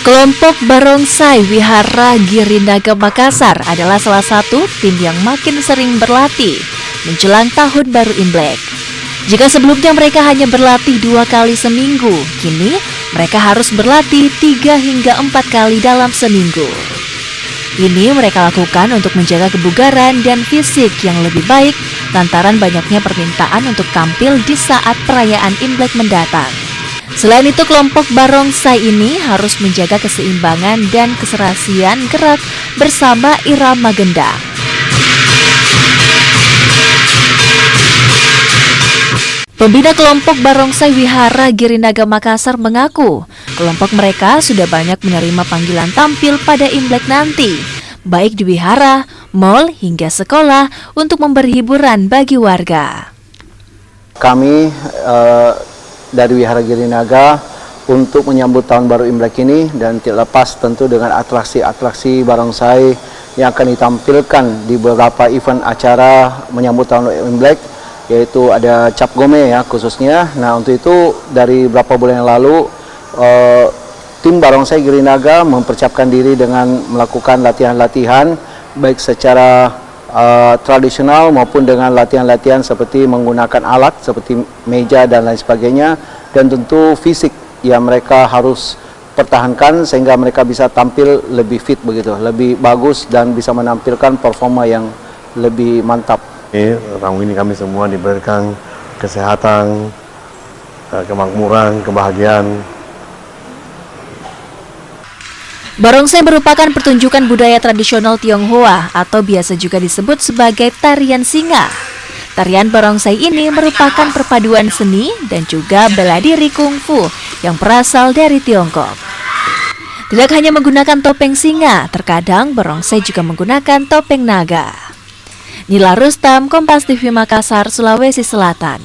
Kelompok Barongsai Wihara Girinaga Makassar adalah salah satu tim yang makin sering berlatih menjelang Tahun Baru Imlek. Jika sebelumnya mereka hanya berlatih 2 kali seminggu, kini mereka harus berlatih 3 hingga 4 kali dalam seminggu. Ini mereka lakukan untuk menjaga kebugaran dan fisik yang lebih baik lantaran banyaknya permintaan untuk tampil di saat perayaan Imlek mendatang. Selain itu, kelompok Barongsai ini harus menjaga keseimbangan dan keserasian gerak bersama irama gendang. Pembina kelompok Barongsai Wihara Girinaga Makassar mengaku kelompok mereka sudah banyak menerima panggilan tampil pada Imlek nanti, baik di wihara, mal hingga sekolah untuk memberi hiburan bagi warga. Kami dari Wihara Girinaga untuk menyambut Tahun Baru Imlek ini dan tidak lepas tentu dengan atraksi-atraksi barongsai yang akan ditampilkan di beberapa event acara menyambut Tahun Baru Imlek, yaitu ada cap gome ya khususnya. Nah, untuk itu dari beberapa bulan yang lalu tim Barongsai Girinaga mempersiapkan diri dengan melakukan latihan-latihan baik secara tradisional maupun dengan latihan-latihan seperti menggunakan alat seperti meja dan lain sebagainya, dan tentu fisik yang mereka harus pertahankan sehingga mereka bisa tampil lebih fit begitu, lebih bagus dan bisa menampilkan performa yang lebih mantap. Tahun ini kami semua diberikan kesehatan, kemakmuran, kebahagiaan. Barongsai merupakan pertunjukan budaya tradisional Tionghoa atau biasa juga disebut sebagai tarian singa. Tarian barongsai ini merupakan perpaduan seni dan juga bela diri kungfu yang berasal dari Tiongkok. Tidak hanya menggunakan topeng singa, terkadang barongsai juga menggunakan topeng naga. Nila Rustam, Kompas TV Makassar, Sulawesi Selatan.